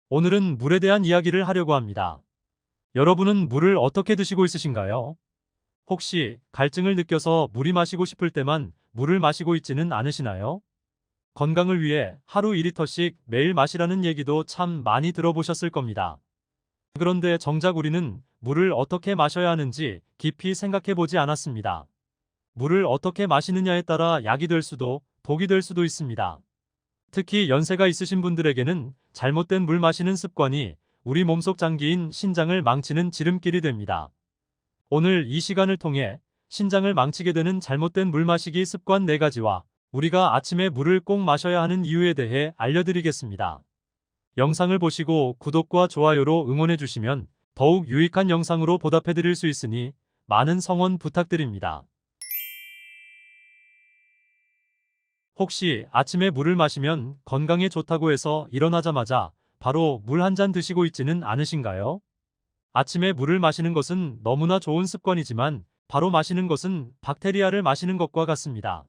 오늘은 물에 대한 이야기를 하려고 합니다. 여러분은 물을 어떻게 드시고 있으신가요? 혹시 갈증을 느껴서 물이 마시고 싶을 때만 물을 마시고 있지는 않으시나요? 건강을 위해 하루 2리터씩 매일 마시라는 얘기도 참 많이 들어보셨을 겁니다. 그런데 정작 우리는 물을 어떻게 마셔야 하는지 깊이 생각해 보지 않았습니다. 물을 어떻게 마시느냐에 따라 약이 될 수도 독이 될 수도 있습니다. 특히 연세가 있으신 분들에게는 잘못된 물 마시는 습관이 우리 몸속 장기인 신장을 망치는 지름길이 됩니다. 오늘 이 시간을 통해 신장을 망치게 되는 잘못된 물 마시기 습관 4가지와 우리가 아침에 물을 꼭 마셔야 하는 이유에 대해 알려드리겠습니다. 영상을 보시고 구독과 좋아요로 응원해 주시면 더욱 유익한 영상으로 보답해 드릴 수 있으니 많은 성원 부탁드립니다. 혹시 아침에 물을 마시면 건강에 좋다고 해서 일어나자마자 바로 물 한 잔 드시고 있지는 않으신가요? 아침에 물을 마시는 것은 너무나 좋은 습관이지만 바로 마시는 것은 박테리아를 마시는 것과 같습니다.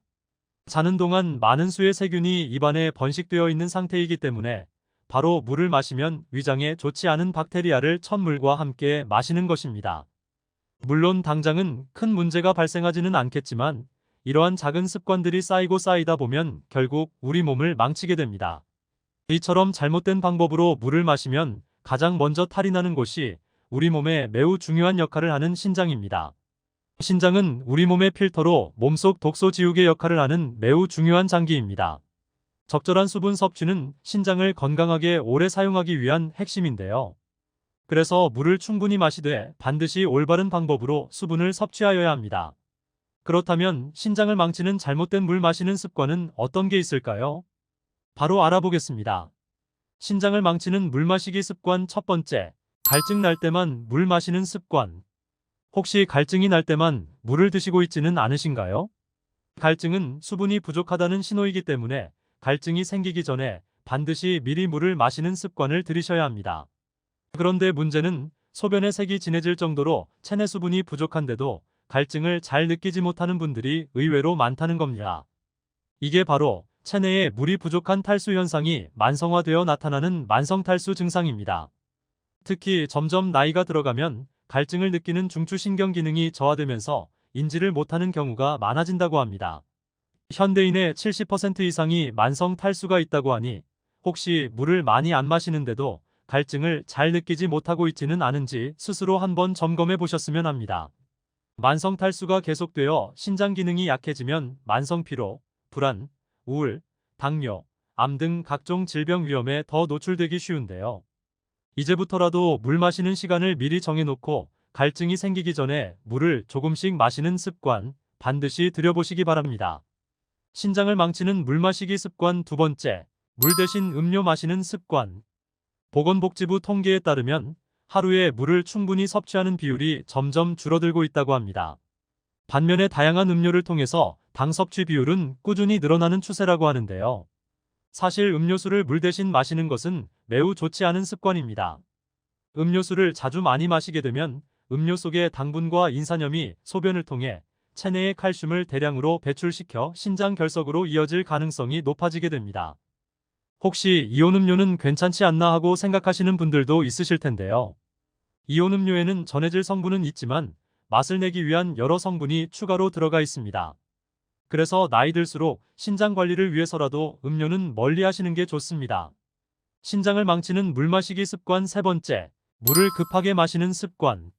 자는 동안 많은 수의 세균이 입안에 번식되어 있는 상태이기 때문에 바로 물을 마시면 위장에 좋지 않은 박테리아를 찬물과 함께 마시는 것입니다. 물론 당장은 큰 문제가 발생하지는 않겠지만 이러한 작은 습관들이 쌓이고 쌓이다 보면 결국 우리 몸을 망치게 됩니다. 이처럼 잘못된 방법으로 물을 마시면 가장 먼저 탈이 나는 곳이 우리 몸에 매우 중요한 역할을 하는 신장입니다. 신장은 우리 몸의 필터로 몸속 독소 지우개 역할을 하는 매우 중요한 장기입니다. 적절한 수분 섭취는 신장을 건강하게 오래 사용하기 위한 핵심인데요. 그래서 물을 충분히 마시되 반드시 올바른 방법으로 수분을 섭취하여야 합니다. 그렇다면 신장을 망치는 잘못된 물 마시는 습관은 어떤 게 있을까요? 바로 알아보겠습니다. 신장을 망치는 물 마시기 습관 첫 번째, 갈증 날 때만 물 마시는 습관. 혹시 갈증이 날 때만 물을 드시고 있지는 않으신가요? 갈증은 수분이 부족하다는 신호이기 때문에 갈증이 생기기 전에 반드시 미리 물을 마시는 습관을 들이셔야 합니다. 그런데 문제는 소변의 색이 진해질 정도로 체내 수분이 부족한데도 갈증을 잘 느끼지 못하는 분들이 의외로 많다는 겁니다. 이게 바로 체내에 물이 부족한 탈수 현상이 만성화되어 나타나는 만성탈수 증상입니다. 특히 점점 나이가 들어가면 갈증을 느끼는 중추신경 기능이 저하되면서 인지를 못하는 경우가 많아진다고 합니다. 현대인의 70% 이상이 만성 탈수가 있다고 하니 혹시 물을 많이 안 마시는데도 갈증을 잘 느끼지 못하고 있지는 않은지 스스로 한번 점검해 보셨으면 합니다. 만성 탈수가 계속되어 신장 기능이 약해지면 만성 피로, 불안, 우울, 당뇨, 암 등 각종 질병 위험에 더 노출되기 쉬운데요. 이제부터라도 물 마시는 시간을 미리 정해놓고 갈증이 생기기 전에 물을 조금씩 마시는 습관 반드시 들여보시기 바랍니다. 신장을 망치는 물 마시기 습관 두 번째, 물 대신 음료 마시는 습관. 보건복지부 통계에 따르면 하루에 물을 충분히 섭취하는 비율이 점점 줄어들고 있다고 합니다. 반면에 다양한 음료를 통해서 당 섭취 비율은 꾸준히 늘어나는 추세라고 하는데요. 사실 음료수를 물 대신 마시는 것은 매우 좋지 않은 습관입니다. 음료수를 자주 많이 마시게 되면 음료 속의 당분과 인산염이 소변을 통해 체내의 칼슘을 대량으로 배출시켜 신장 결석으로 이어질 가능성이 높아지게 됩니다. 혹시 이온 음료는 괜찮지 않나 하고 생각하시는 분들도 있으실 텐데요. 이온 음료에는 전해질 성분은 있지만 맛을 내기 위한 여러 성분이 추가로 들어가 있습니다. 그래서 나이 들수록 신장 관리를 위해서라도 음료는 멀리 하시는 게 좋습니다. 신장을 망치는 물 마시기 습관 세 번째, 물을 급하게 마시는 습관.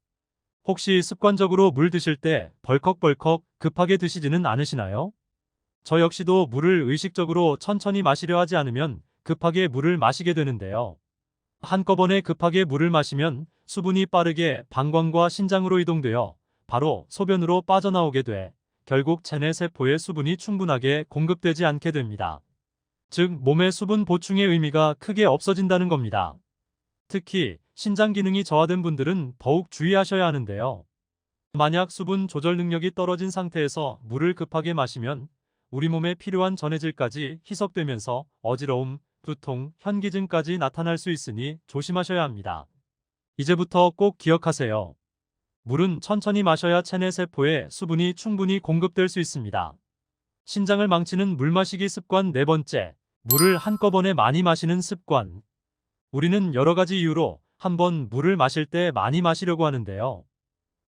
혹시 습관적으로 물 드실 때 벌컥벌컥 급하게 드시지는 않으시나요? 저 역시도 물을 의식적으로 천천히 마시려 하지 않으면 급하게 물을 마시게 되는데요. 한꺼번에 급하게 물을 마시면 수분이 빠르게 방광과 신장으로 이동되어 바로 소변으로 빠져나오게 돼 결국 체내 세포에 수분이 충분하게 공급되지 않게 됩니다. 즉, 몸의 수분 보충의 의미가 크게 없어진다는 겁니다. 특히 신장 기능이 저하된 분들은 더욱 주의하셔야 하는데요. 만약 수분 조절 능력이 떨어진 상태에서 물을 급하게 마시면 우리 몸에 필요한 전해질까지 희석되면서 어지러움, 두통, 현기증까지 나타날 수 있으니 조심하셔야 합니다. 이제부터 꼭 기억하세요. 물은 천천히 마셔야 체내 세포에 수분이 충분히 공급될 수 있습니다. 신장을 망치는 물 마시기 습관 네 번째, 물을 한꺼번에 많이 마시는 습관. 우리는 여러 가지 이유로 한번 물을 마실 때 많이 마시려고 하는데요.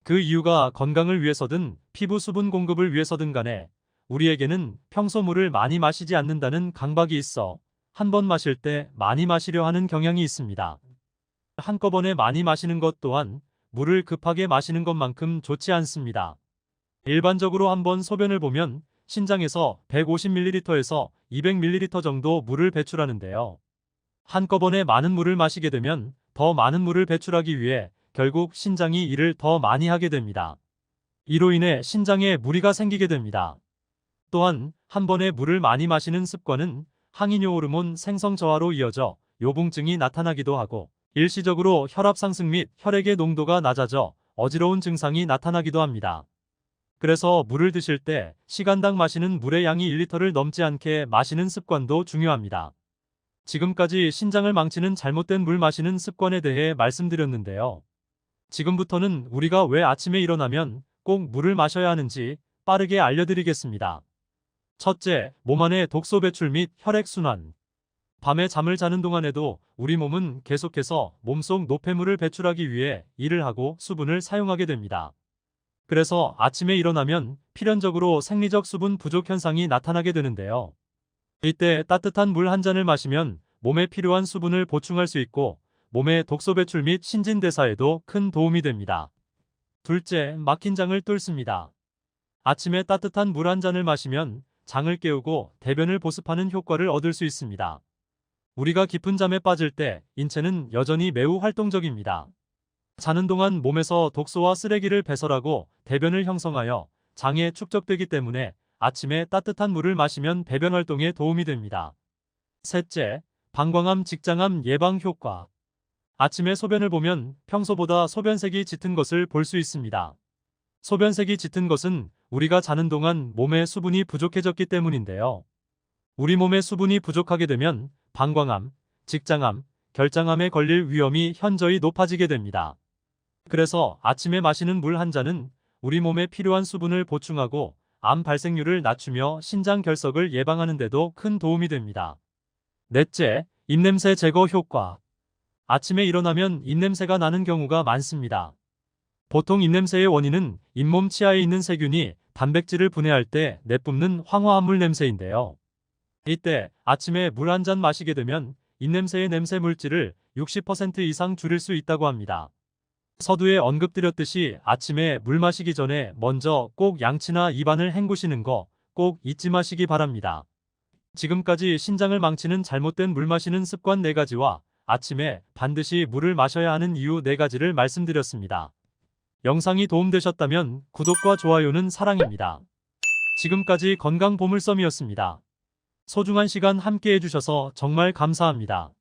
그 이유가 건강을 위해서든 피부 수분 공급을 위해서든 간에 우리에게는 평소 물을 많이 마시지 않는다는 강박이 있어 한 번 마실 때 많이 마시려 하는 경향이 있습니다. 한꺼번에 많이 마시는 것 또한 물을 급하게 마시는 것만큼 좋지 않습니다. 일반적으로 한번 소변을 보면 신장에서 150ml에서 200ml 정도 물을 배출하는데요. 한꺼번에 많은 물을 마시게 되면 더 많은 물을 배출하기 위해 결국 신장이 일을 더 많이 하게 됩니다. 이로 인해 신장에 무리가 생기게 됩니다. 또한 한 번에 물을 많이 마시는 습관은 항이뇨 호르몬 생성 저하로 이어져 요붕증이 나타나기도 하고 일시적으로 혈압 상승 및 혈액의 농도가 낮아져 어지러운 증상이 나타나기도 합니다. 그래서 물을 드실 때 시간당 마시는 물의 양이 1리터를 넘지 않게 마시는 습관도 중요합니다. 지금까지 신장을 망치는 잘못된 물 마시는 습관에 대해 말씀드렸는데요. 지금부터는 우리가 왜 아침에 일어나면 꼭 물을 마셔야 하는지 빠르게 알려드리겠습니다. 첫째, 몸 안의 독소 배출 및 혈액순환. 밤에 잠을 자는 동안에도 우리 몸은 계속해서 몸속 노폐물을 배출하기 위해 일을 하고 수분을 사용하게 됩니다. 그래서 아침에 일어나면 필연적으로 생리적 수분 부족 현상이 나타나게 되는데요. 이때 따뜻한 물 한 잔을 마시면 몸에 필요한 수분을 보충할 수 있고 몸의 독소 배출 및 신진대사에도 큰 도움이 됩니다. 둘째, 막힌 장을 뚫습니다. 아침에 따뜻한 물 한 잔을 마시면 장을 깨우고 대변을 보습하는 효과를 얻을 수 있습니다. 우리가 깊은 잠에 빠질 때 인체는 여전히 매우 활동적입니다. 자는 동안 몸에서 독소와 쓰레기를 배설하고 대변을 형성하여 장에 축적되기 때문에 아침에 따뜻한 물을 마시면 배변 활동에 도움이 됩니다. 셋째, 방광암, 직장암 예방 효과. 아침에 소변을 보면 평소보다 소변색이 짙은 것을 볼 수 있습니다. 소변색이 짙은 것은 우리가 자는 동안 몸에 수분이 부족해졌기 때문인데요. 우리 몸에 수분이 부족하게 되면 방광암, 직장암, 결장암에 걸릴 위험이 현저히 높아지게 됩니다. 그래서 아침에 마시는 물 한 잔은 우리 몸에 필요한 수분을 보충하고 암 발생률을 낮추며 신장 결석을 예방하는 데도 큰 도움이 됩니다. 넷째, 입냄새 제거 효과. 아침에 일어나면 입냄새가 나는 경우가 많습니다. 보통 입냄새의 원인은 잇몸 치아에 있는 세균이 단백질을 분해할 때 내뿜는 황화합물 냄새인데요. 이때 아침에 물 한 잔 마시게 되면 입냄새의 냄새 물질을 60% 이상 줄일 수 있다고 합니다. 서두에 언급드렸듯이 아침에 물 마시기 전에 먼저 꼭 양치나 입안을 헹구시는 거 꼭 잊지 마시기 바랍니다. 지금까지 신장을 망치는 잘못된 물 마시는 습관 4가지와 아침에 반드시 물을 마셔야 하는 이유 4가지를 말씀드렸습니다. 영상이 도움되셨다면 구독과 좋아요는 사랑입니다. 지금까지 건강보물섬이었습니다. 소중한 시간 함께 해주셔서 정말 감사합니다.